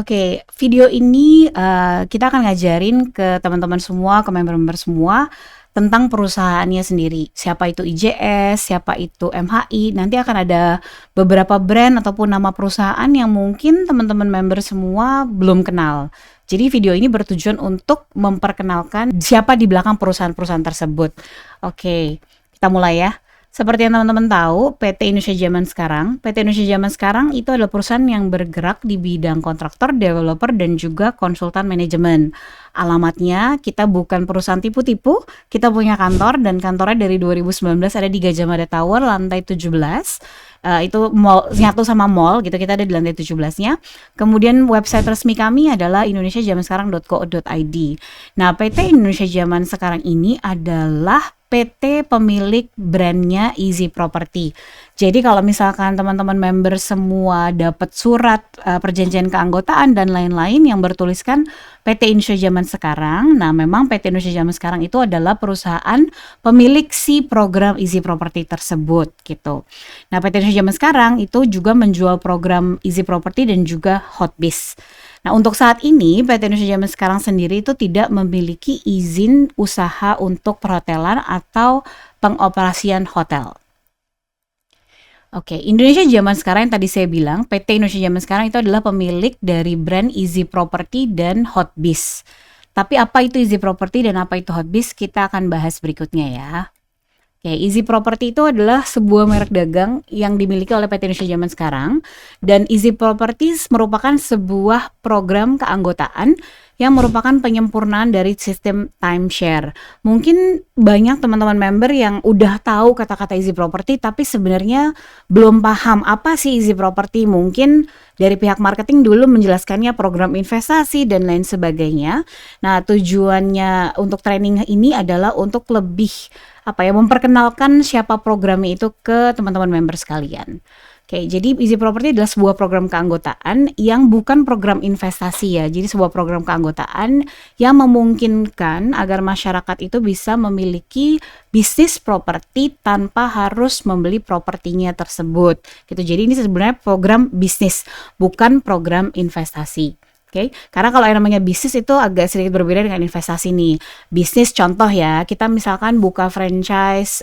Oke, video ini kita akan ngajarin ke teman-teman semua, ke member-member semua tentang perusahaannya sendiri. Siapa itu IJS, siapa itu MHI. Nanti akan ada beberapa brand ataupun nama perusahaan yang mungkin teman-teman member semua belum kenal. Jadi video ini bertujuan untuk memperkenalkan siapa di belakang perusahaan-perusahaan tersebut. Oke, kita mulai ya. Seperti yang teman-teman tahu, PT Indonesia Zaman Sekarang itu adalah perusahaan yang bergerak di bidang kontraktor, developer, dan juga konsultan manajemen. Alamatnya, kita bukan perusahaan tipu-tipu, kita punya kantor, dan kantornya dari 2019 ada di Gajah Mada Tower, lantai 17. Itu mall, nyatu sama mall gitu, kita ada di lantai 17-nya. Kemudian website resmi kami adalah indonesiazamansekarang.co.id. Nah, PT Indonesia Zaman Sekarang ini adalah PT pemilik brandnya Easy Property. Jadi kalau misalkan teman-teman member semua dapat surat perjanjian keanggotaan dan lain-lain yang bertuliskan PT Indonesia Zaman Sekarang, nah memang PT Indonesia Zaman Sekarang itu adalah perusahaan pemilik si program Easy Property tersebut gitu. Nah PT Indonesia Zaman Sekarang itu juga menjual program Easy Property dan juga Hotbiz. Nah, untuk saat ini PT Indonesia Zaman Sekarang sendiri itu tidak memiliki izin usaha untuk perhotelan atau pengoperasian hotel. Oke, Indonesia Zaman Sekarang yang tadi saya bilang, PT Indonesia Zaman Sekarang itu adalah pemilik dari brand Easy Property dan Hotbiz. Tapi apa itu Easy Property dan apa itu Hotbiz, kita akan bahas berikutnya ya. Oke, Easy Property itu adalah sebuah merek dagang yang dimiliki oleh PT Indonesia Zaman Sekarang, dan Easy Properties merupakan sebuah program keanggotaan yang merupakan penyempurnaan dari sistem timeshare. Mungkin banyak teman-teman member yang udah tahu kata-kata Easy Property tapi sebenarnya belum paham apa sih Easy Property. Mungkin dari pihak marketing dulu menjelaskannya program investasi dan lain sebagainya. Nah, tujuannya untuk training ini adalah untuk lebih memperkenalkan siapa programnya itu ke teman-teman member sekalian. Oke, jadi Easy Property adalah sebuah program keanggotaan yang bukan program investasi ya. Jadi sebuah program keanggotaan yang memungkinkan agar masyarakat itu bisa memiliki bisnis properti tanpa harus membeli propertinya tersebut. Gitu. Jadi ini sebenarnya program bisnis, bukan program investasi. Oke, karena kalau yang namanya bisnis itu agak sedikit berbeda dengan investasi nih. Bisnis contoh ya, kita misalkan buka franchise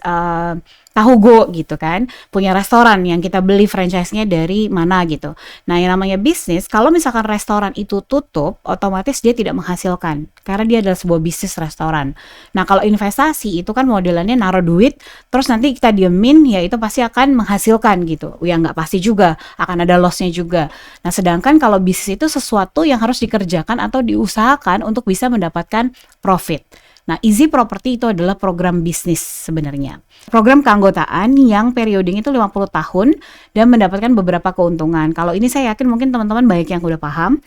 tahu go gitu kan, punya restoran yang kita beli franchise-nya dari mana gitu. Nah yang namanya bisnis, kalau misalkan restoran itu tutup, otomatis dia tidak menghasilkan karena dia adalah sebuah bisnis restoran. Nah kalau investasi itu kan modelannya naruh duit, terus nanti kita diemin, ya itu pasti akan menghasilkan gitu. Ya nggak pasti juga, akan ada loss-nya juga. Nah sedangkan kalau bisnis itu sesuatu yang harus dikerjakan atau diusahakan untuk bisa mendapatkan profit. Nah, Easy Property itu adalah program bisnis sebenarnya. Program keanggotaan yang periodenya itu 50 tahun dan mendapatkan beberapa keuntungan. Kalau ini saya yakin mungkin teman-teman banyak yang udah paham.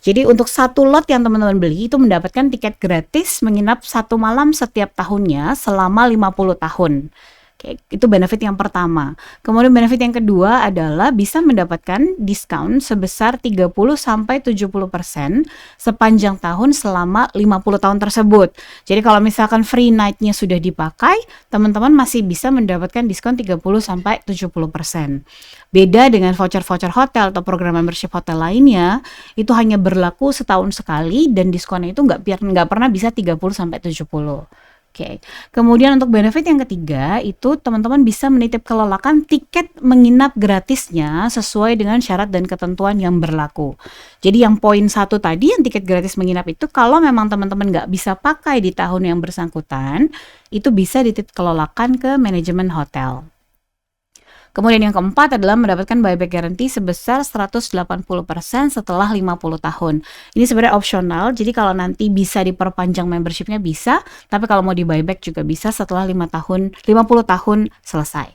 Jadi untuk satu lot yang teman-teman beli itu mendapatkan tiket gratis menginap 1 malam setiap tahunnya selama 50 tahun. Oke, itu benefit yang pertama. Kemudian benefit yang kedua adalah bisa mendapatkan diskon sebesar 30-70% sepanjang tahun selama 50 tahun tersebut. Jadi kalau misalkan free night-nya sudah dipakai, teman-teman masih bisa mendapatkan diskon 30-70%. Beda dengan voucher-voucher hotel atau program membership hotel lainnya, itu hanya berlaku setahun sekali dan diskonnya itu nggak pernah bisa 30-70%. Oke, kemudian untuk benefit yang ketiga itu teman-teman bisa menitip kelolakan tiket menginap gratisnya sesuai dengan syarat dan ketentuan yang berlaku. Jadi yang poin 1 tadi yang tiket gratis menginap itu kalau memang teman-teman nggak bisa pakai di tahun yang bersangkutan, itu bisa dititip kelolakan ke manajemen hotel. Kemudian yang keempat adalah mendapatkan buyback guarantee sebesar 180% setelah 50 tahun. Ini sebenarnya opsional, jadi kalau nanti bisa diperpanjang membershipnya bisa, tapi kalau mau di buyback juga bisa setelah 50 tahun selesai.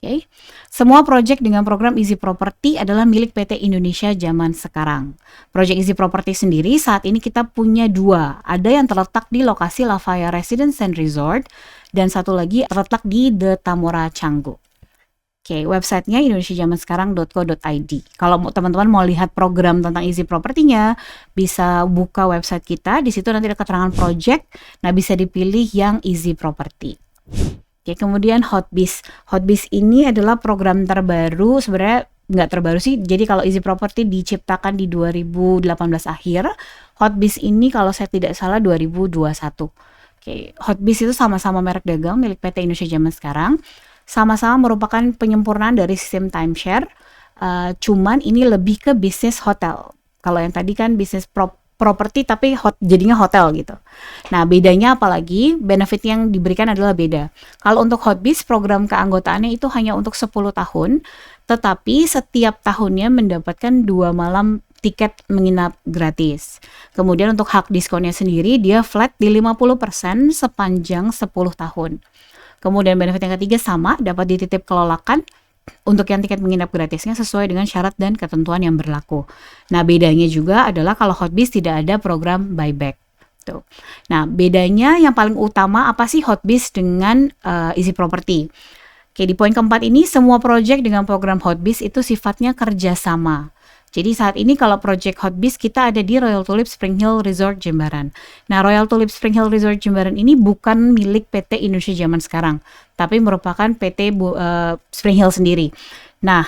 Okay. Semua proyek dengan program Easy Property adalah milik PT Indonesia Zaman Sekarang. Proyek Easy Property sendiri saat ini kita punya 2. Ada yang terletak di lokasi Lafaya Residence and Resort, dan satu lagi terletak di The Tamora Canggu. Oke, websitenya indonesiazamansekarang.co.id. Kalau teman-teman mau lihat program tentang Easy Property-nya, bisa buka website kita. Di situ nanti ada keterangan project. Nah, bisa dipilih yang Easy Property. Oke, kemudian Hotbiz. Hotbiz ini adalah program terbaru sebenarnya nggak terbaru sih. Jadi kalau Easy Property diciptakan di 2018 akhir, Hotbiz ini kalau saya tidak salah 2021. Oke, Hotbiz itu sama-sama merek dagang milik PT Indonesia Zaman Sekarang. Sama-sama merupakan penyempurnaan dari sistem timeshare. Cuman ini lebih ke bisnis hotel. Kalau yang tadi kan bisnis properti tapi jadinya hotel gitu. Nah, bedanya apalagi benefit yang diberikan adalah beda. Kalau untuk Hotbiz, program keanggotaannya itu hanya untuk 10 tahun, tetapi setiap tahunnya mendapatkan 2 malam tiket menginap gratis. Kemudian untuk hak diskonnya sendiri, dia flat di 50% sepanjang 10 tahun. Kemudian benefit yang ketiga sama, dapat dititip kelolakan untuk yang tiket menginap gratisnya sesuai dengan syarat dan ketentuan yang berlaku. Nah, bedanya juga adalah kalau Hotbiz tidak ada program buyback. Tuh. Nah, bedanya yang paling utama apa sih Hotbiz dengan Easy Property? Oke, di poin keempat ini semua project dengan program Hotbiz itu sifatnya kerjasama. Jadi saat ini kalau project Hotbiz kita ada di Royal Tulip Spring Hill Resort Jimbaran. Nah, Royal Tulip Spring Hill Resort Jimbaran ini bukan milik PT Indonesia Zaman Sekarang, tapi merupakan PT Spring Hill sendiri. Nah,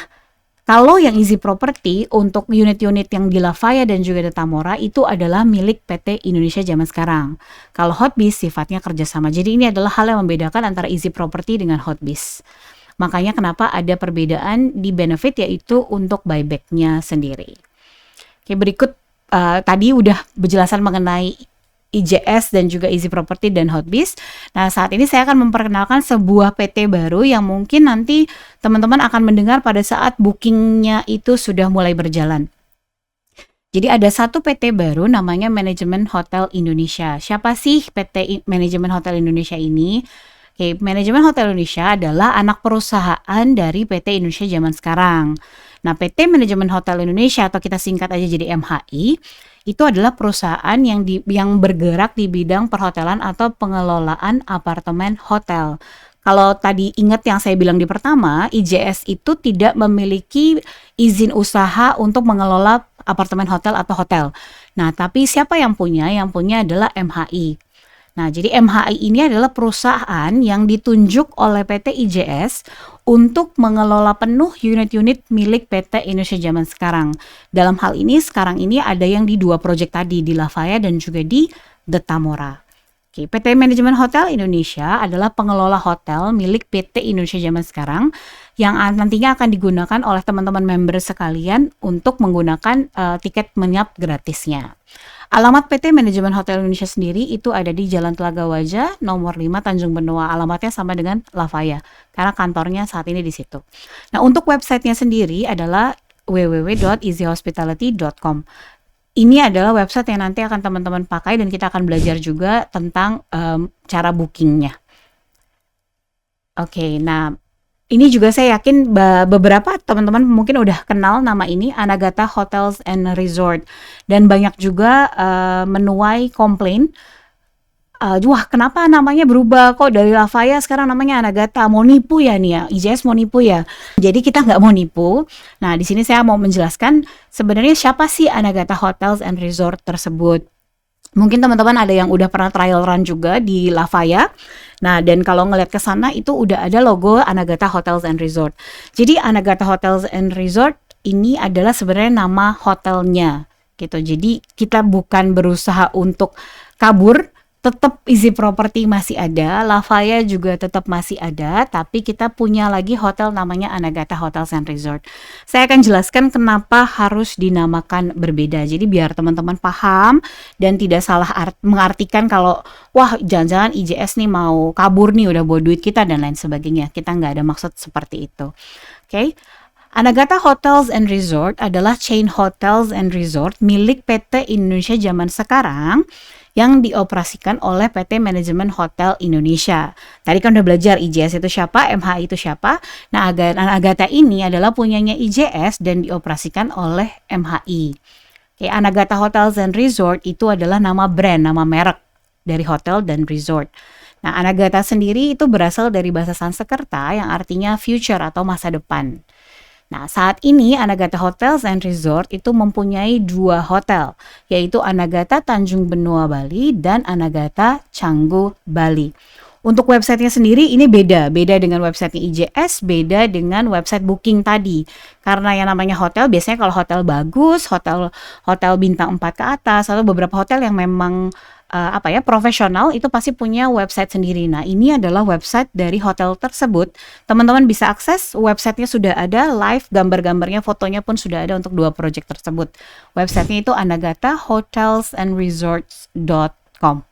kalau yang Easy Property untuk unit-unit yang di Lafaya dan juga di Tamora itu adalah milik PT Indonesia Zaman Sekarang. Kalau Hotbiz sifatnya kerjasama. Jadi ini adalah hal yang membedakan antara Easy Property dengan Hotbiz. Makanya kenapa ada perbedaan di benefit yaitu untuk buyback-nya sendiri. Oke, berikut tadi udah penjelasan mengenai IJS dan juga Easy Property dan Hotbiz. Nah, saat ini saya akan memperkenalkan sebuah PT baru yang mungkin nanti teman-teman akan mendengar pada saat bookingnya itu sudah mulai berjalan. Jadi ada satu PT baru namanya Manajemen Hotel Indonesia. Siapa sih PT Manajemen Hotel Indonesia ini? Oke, Manajemen Hotel Indonesia adalah anak perusahaan dari PT Indonesia Zaman Sekarang. Nah, PT Manajemen Hotel Indonesia atau kita singkat aja jadi MHI, itu adalah perusahaan yang bergerak di bidang perhotelan atau pengelolaan apartemen hotel. Kalau tadi ingat yang saya bilang di pertama, IJS itu tidak memiliki izin usaha untuk mengelola apartemen hotel atau hotel. Nah, tapi siapa yang punya? Yang punya adalah MHI. Nah, jadi MHI ini adalah perusahaan yang ditunjuk oleh PT IJS untuk mengelola penuh unit-unit milik PT Indonesia Zaman Sekarang. Dalam hal ini, sekarang ini ada yang di 2 proyek tadi, di Lafaya dan juga di The Tamora. Oke, PT Manajemen Hotel Indonesia adalah pengelola hotel milik PT Indonesia Zaman Sekarang yang nantinya akan digunakan oleh teman-teman member sekalian untuk menggunakan tiket menginap gratisnya. Alamat PT Manajemen Hotel Indonesia sendiri itu ada di Jalan Telaga Wajah, nomor 5 Tanjung Benoa. Alamatnya sama dengan Lafaya, karena kantornya saat ini di situ. Nah, untuk websitenya sendiri adalah www.easyhospitality.com. Ini adalah website yang nanti akan teman-teman pakai dan kita akan belajar juga tentang cara bookingnya. Oke, nah ini juga saya yakin beberapa teman-teman mungkin udah kenal nama ini, Anagata Hotels and Resort. Dan banyak juga menuai komplain, wah kenapa namanya berubah kok dari Lafaya sekarang namanya Anagata, mau nipu ya nih ya, IJS mau nipu ya. Jadi kita nggak mau nipu. Nah, di sini saya mau menjelaskan sebenarnya siapa sih Anagata Hotels and Resort tersebut. Mungkin teman-teman ada yang udah pernah trial run juga di Lafaya. Nah, dan kalau ngeliat ke sana itu udah ada logo Anagata Hotels and Resort. Jadi Anagata Hotels and Resort ini adalah sebenarnya nama hotelnya gitu. Jadi kita bukan berusaha untuk kabur, tetap Easy Property masih ada, Lafaya juga tetap masih ada, tapi kita punya lagi hotel namanya Anagata Hotels and Resort. Saya akan jelaskan kenapa harus dinamakan berbeda. Jadi biar teman-teman paham dan tidak salah mengartikan kalau wah jangan-jangan IJS nih mau kabur nih udah bawa duit kita dan lain sebagainya. Kita nggak ada maksud seperti itu. Oke. Anagata Hotels and Resort adalah chain hotels and resort milik PT Indonesia Zaman Sekarang yang dioperasikan oleh PT Manajemen Hotel Indonesia. Tadi kan udah belajar IJS itu siapa, MHI itu siapa. Nah, Anagata ini adalah punyanya IJS dan dioperasikan oleh MHI. Oke, Anagata Hotels and Resort itu adalah nama brand, nama merek dari hotel dan resort. Nah, Anagata sendiri itu berasal dari bahasa Sanskerta yang artinya future atau masa depan. Nah, saat ini Anagata Hotels and Resort itu mempunyai 2 hotel, yaitu Anagata Tanjung Benoa Bali dan Anagata Canggu Bali. Untuk websitenya sendiri ini beda dengan websitenya IJS, beda dengan website booking tadi. Karena yang namanya hotel biasanya kalau hotel bagus, hotel bintang 4 ke atas atau beberapa hotel yang memang profesional itu pasti punya website sendiri. Nah, ini adalah website dari hotel tersebut. Teman-teman bisa akses websitenya sudah ada live, gambar-gambarnya, fotonya pun sudah ada untuk 2 project tersebut. Websitenya itu anagata.hotelsandresorts.com.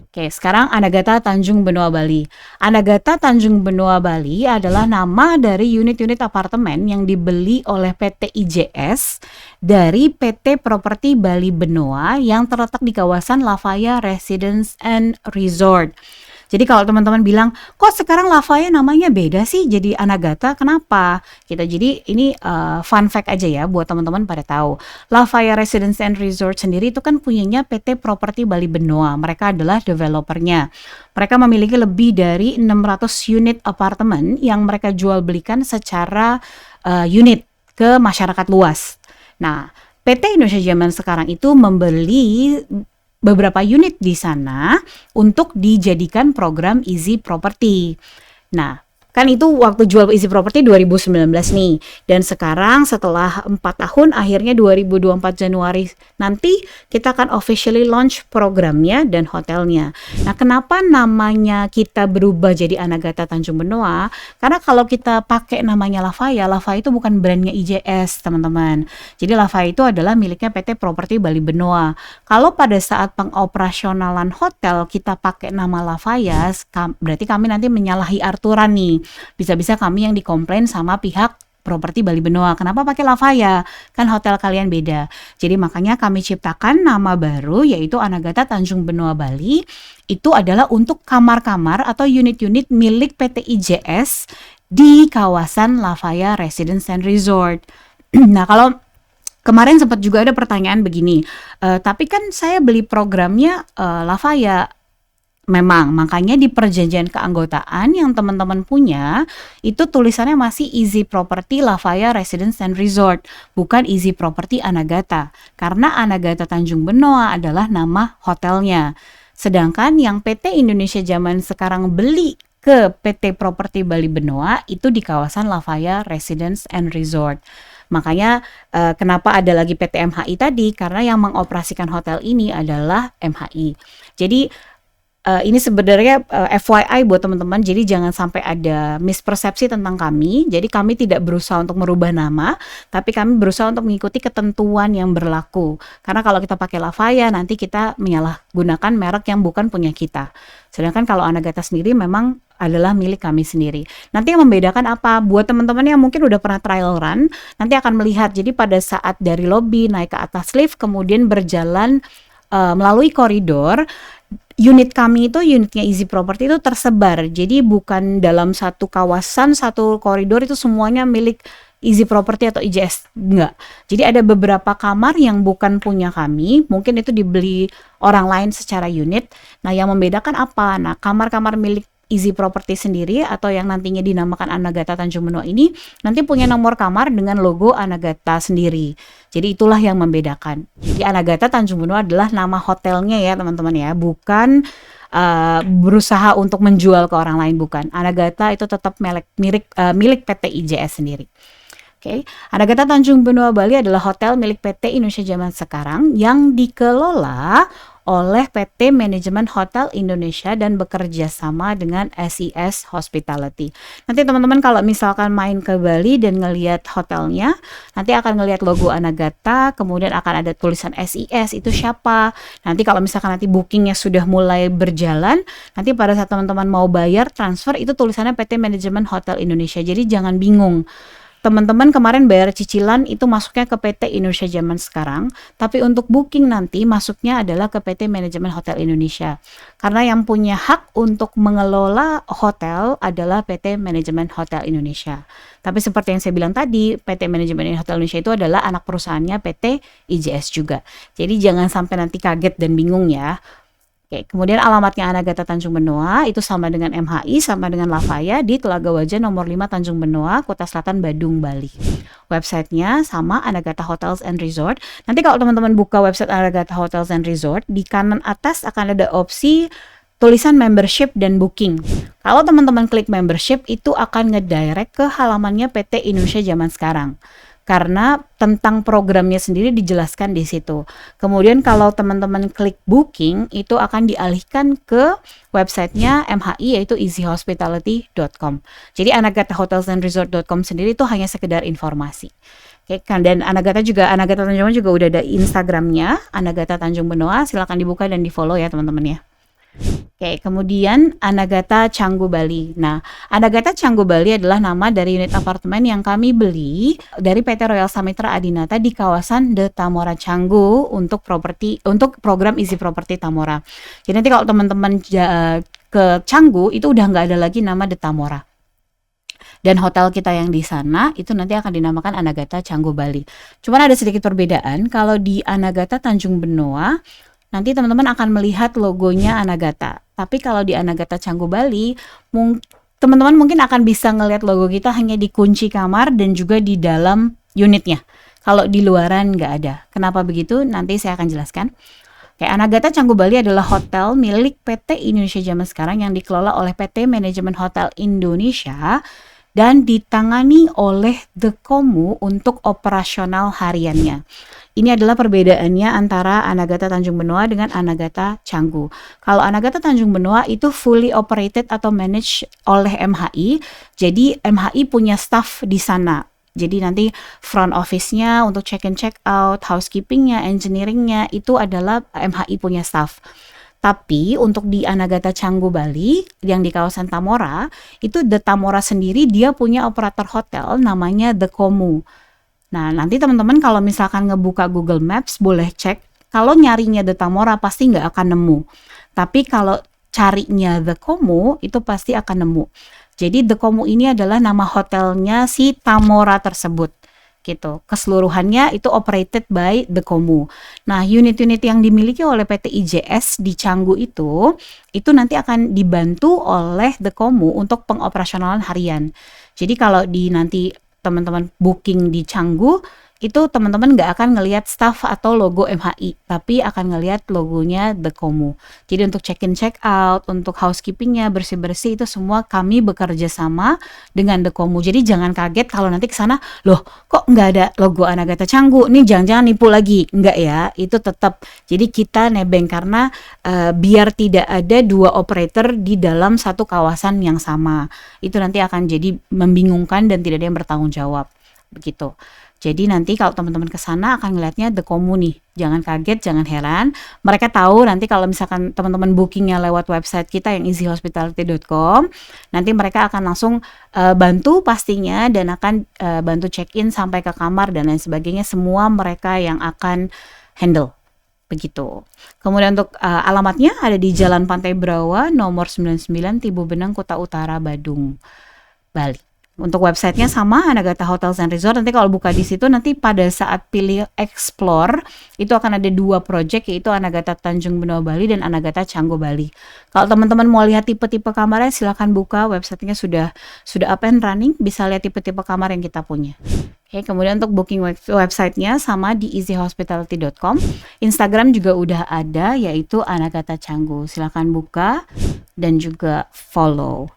Oke, sekarang Anagata Tanjung Benoa Bali. Anagata Tanjung Benoa Bali adalah nama dari unit-unit apartemen yang dibeli oleh PT IJS dari PT Properti Bali Benoa yang terletak di kawasan Lafaya Residence and Resort. Jadi kalau teman-teman bilang, kok sekarang Lafaya namanya beda sih jadi Anagata, kenapa? Jadi ini fun fact aja ya buat teman-teman pada tahu. Lafaya Residence and Resort sendiri itu kan punyanya PT Properti Bali Benoa. Mereka adalah developernya. Mereka memiliki lebih dari 600 unit apartemen yang mereka jual belikan secara unit ke masyarakat luas. Nah, PT Indonesia Zaman Sekarang itu membeli beberapa unit di sana untuk dijadikan program Easy Property. Nah, kan itu waktu jual Easy Property 2019 nih. Dan sekarang setelah 4 tahun akhirnya 2024 Januari nanti kita akan officially launch programnya dan hotelnya. Nah, kenapa namanya kita berubah jadi Anagata Tanjung Benoa? Karena kalau kita pakai namanya Lafaya itu bukan brandnya IJS, teman-teman. Jadi Lafaya itu adalah miliknya PT Properti Bali Benoa. Kalau pada saat pengoperasionalan hotel kita pakai nama Lafaya, berarti kami nanti menyalahi aturan nih. Bisa-bisa kami yang dikomplain sama pihak Properti Bali Benoa. Kenapa pakai Lafaya? Kan hotel kalian beda. Jadi makanya kami ciptakan nama baru yaitu Anagata Tanjung Benoa Bali. Itu adalah untuk kamar-kamar atau unit-unit milik PT IJS di kawasan Lafaya Residence and Resort. Nah, kalau kemarin sempat juga ada pertanyaan begini, tapi kan saya beli programnya Lafaya. Memang, makanya di perjanjian keanggotaan yang teman-teman punya, itu tulisannya masih Easy Property Lafaya Residence and Resort, bukan Easy Property Anagata. Karena Anagata Tanjung Benoa adalah nama hotelnya. Sedangkan yang PT Indonesia Zaman Sekarang beli ke PT Properti Bali Benoa, itu di kawasan Lafaya Residence and Resort. Makanya kenapa ada lagi PT MHI tadi, karena yang mengoperasikan hotel ini adalah MHI. Jadi ini sebenarnya FYI buat teman-teman, jadi jangan sampai ada mispersepsi tentang kami. Jadi kami tidak berusaha untuk merubah nama, tapi kami berusaha untuk mengikuti ketentuan yang berlaku. Karena kalau kita pakai Lafaya, nanti kita menyalahgunakan merek yang bukan punya kita. Sedangkan kalau Anagata sendiri memang adalah milik kami sendiri. Nanti yang membedakan apa? Buat teman-teman yang mungkin udah pernah trial run, nanti akan melihat. Jadi pada saat dari lobby naik ke atas lift, kemudian berjalan melalui koridor, unit kami itu, unitnya Easy Property itu tersebar. Jadi bukan dalam satu kawasan, satu koridor itu semuanya milik Easy Property atau IJS, enggak. Jadi ada beberapa kamar yang bukan punya kami, mungkin itu dibeli orang lain secara unit. Nah, yang membedakan apa? Nah, kamar-kamar milik Easy Property sendiri atau yang nantinya dinamakan Anagata Tanjung Benoa ini nanti punya nomor kamar dengan logo Anagata sendiri. Jadi itulah yang membedakan. Jadi Anagata Tanjung Benoa adalah nama hotelnya ya teman-teman ya, bukan berusaha untuk menjual ke orang lain, bukan. Anagata itu tetap milik PT IJS sendiri. Oke, Anagata Tanjung Benoa Bali adalah hotel milik PT Indonesia Zaman Sekarang yang dikelola oleh PT Manajemen Hotel Indonesia dan bekerja sama dengan SIS Hospitality. Nanti teman-teman kalau misalkan main ke Bali dan ngelihat hotelnya, nanti akan ngelihat logo Anagata, kemudian akan ada tulisan SIS, itu siapa. Nanti kalau misalkan nanti bookingnya sudah mulai berjalan, nanti pada saat teman-teman mau bayar transfer, itu tulisannya PT Manajemen Hotel Indonesia. Jadi jangan bingung. Teman-teman kemarin bayar cicilan itu masuknya ke PT Indonesia Zaman Sekarang, tapi untuk booking nanti masuknya adalah ke PT Manajemen Hotel Indonesia. Karena yang punya hak untuk mengelola hotel adalah PT Manajemen Hotel Indonesia. Tapi seperti yang saya bilang tadi, PT Manajemen Hotel Indonesia itu adalah anak perusahaannya PT IJS juga. Jadi jangan sampai nanti kaget dan bingung ya. Oke, kemudian alamatnya Anagata Tanjung Benoa itu sama dengan MHI, sama dengan Lafaya di Telaga Waja nomor 5 Tanjung Benoa, Kuta Selatan, Badung, Bali. Websitenya sama Anagata Hotels and Resort. Nanti kalau teman-teman buka website Anagata Hotels and Resort, di kanan atas akan ada opsi tulisan membership dan booking. Kalau teman-teman klik membership, itu akan ngedirect ke halamannya PT Indonesia Zaman Sekarang. Karena tentang programnya sendiri dijelaskan di situ. Kemudian kalau teman-teman klik booking, itu akan dialihkan ke websitenya MHI, yaitu easyhospitality.com. Jadi anagatahotelsandsresort.com sendiri itu hanya sekedar informasi. Oke, kan, dan Anagata Tanjung Benoa juga udah ada Instagramnya, Anagata Tanjung Benoa, silakan dibuka dan di follow ya teman-teman ya. Oke, kemudian Anagata Canggu Bali. Nah, Anagata Canggu Bali adalah nama dari unit apartemen yang kami beli dari PT Royal Samitra Adinata di kawasan The Tamora Canggu untuk program Easy Property Tamora. Jadi nanti kalau teman-teman ke Canggu itu udah nggak ada lagi nama The Tamora. Dan hotel kita yang di sana itu nanti akan dinamakan Anagata Canggu Bali. Cuman ada sedikit perbedaan, kalau di Anagata Tanjung Benoa nanti teman-teman akan melihat logonya Anagata. Tapi kalau di Anagata Canggu Bali, teman-teman mungkin akan bisa ngelihat logo kita hanya di kunci kamar dan juga di dalam unitnya. Kalau di luaran nggak ada. Kenapa begitu? Nanti saya akan jelaskan. Kayak Anagata Canggu Bali adalah hotel milik PT Indonesia Zaman Sekarang yang dikelola oleh PT Manajemen Hotel Indonesia dan ditangani oleh The Komu untuk operasional hariannya. Ini adalah perbedaannya antara Anagata Tanjung Benoa dengan Anagata Canggu. Kalau Anagata Tanjung Benoa itu fully operated atau managed oleh MHI, jadi MHI punya staff di sana. Jadi nanti front office-nya untuk check in check out, housekeeping-nya, engineering-nya itu adalah MHI punya staff. Tapi untuk di Anagata Canggu Bali yang di kawasan Tamora, itu The Tamora sendiri dia punya operator hotel namanya The Komu. Nah, nanti teman-teman kalau misalkan ngebuka Google Maps boleh cek, kalau nyarinya The Tamora pasti nggak akan nemu. Tapi kalau carinya The Komu itu pasti akan nemu. Jadi The Komu ini adalah nama hotelnya si Tamora tersebut. Gitu. Keseluruhannya itu operated by The Komu. Nah, unit-unit yang dimiliki oleh PT IJS di Canggu itu nanti akan dibantu oleh The Komu untuk pengoperasionalan harian. Jadi kalau nanti teman-teman booking di Canggu, itu teman-teman nggak akan ngelihat staff atau logo MHI, tapi akan ngelihat logonya The Komu. Jadi untuk check-in check-out, untuk housekeepingnya, bersih-bersih itu semua kami bekerja sama dengan The Komu. Jadi jangan kaget kalau nanti ke sana, loh kok nggak ada logo Anagata Canggu, nih jangan-jangan nipu lagi. Nggak ya, itu tetap. Jadi kita nebeng karena biar tidak ada dua operator di dalam satu kawasan yang sama. Itu nanti akan jadi membingungkan dan tidak ada yang bertanggung jawab. Begitu. Jadi nanti kalau teman-teman ke sana akan ngelihatnya The Komu nih. Jangan kaget, jangan heran. Mereka tahu nanti kalau misalkan teman-teman bookingnya lewat website kita yang easyhospitality.com, nanti mereka akan langsung bantu pastinya dan akan bantu check-in sampai ke kamar dan lain sebagainya. Semua mereka yang akan handle. Begitu. Kemudian untuk alamatnya ada di Jalan Pantai Brawa nomor 99 Tibu Benang, Kota Utara, Badung, Bali. Untuk websitenya sama, Anagata Hotels and Resort. Nanti kalau buka di situ, nanti pada saat pilih explore, itu akan ada dua project, yaitu Anagata Tanjung Benoa Bali dan Anagata Canggu Bali. Kalau teman-teman mau lihat tipe-tipe kamarnya, silakan buka websitenya sudah up and running, bisa lihat tipe-tipe kamar yang kita punya. Oke, kemudian untuk booking websitenya sama di easyhospitality.com. Instagram juga udah ada, yaitu Anagata Canggu. Silakan buka dan juga follow.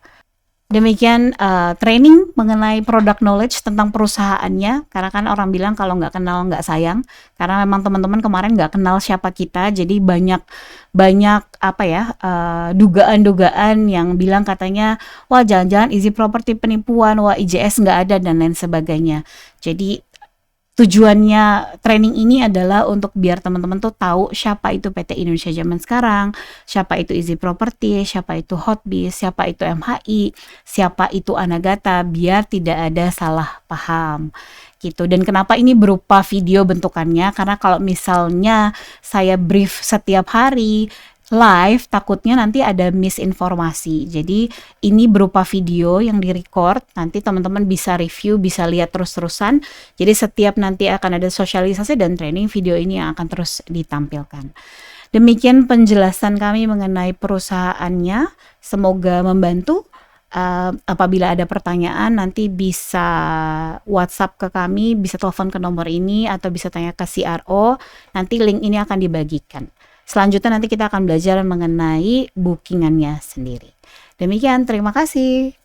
Demikian training mengenai product knowledge tentang perusahaannya, karena kan orang bilang kalau nggak kenal nggak sayang, karena memang teman-teman kemarin nggak kenal siapa kita, jadi banyak dugaan-dugaan yang bilang katanya wah jangan-jangan Easy Property penipuan, wah IJS nggak ada dan lain sebagainya. Jadi tujuannya training ini adalah untuk biar teman-teman tuh tahu siapa itu PT Indonesia Zaman Sekarang, siapa itu Easy Property, siapa itu Hotbiz, siapa itu MHI, siapa itu Anagata, biar tidak ada salah paham gitu. Dan kenapa ini berupa video bentukannya, karena kalau misalnya saya brief setiap hari live, takutnya nanti ada misinformasi. Jadi ini berupa video yang direcord, nanti teman-teman bisa review, bisa lihat terus-terusan. Jadi setiap nanti akan ada sosialisasi dan training, video ini yang akan terus ditampilkan. Demikian penjelasan kami mengenai perusahaannya, semoga membantu. Apabila ada pertanyaan nanti bisa WhatsApp ke kami, bisa telepon ke nomor ini atau bisa tanya ke CRO, nanti link ini akan dibagikan. Selanjutnya nanti kita akan belajar mengenai bookingannya sendiri. Demikian, terima kasih.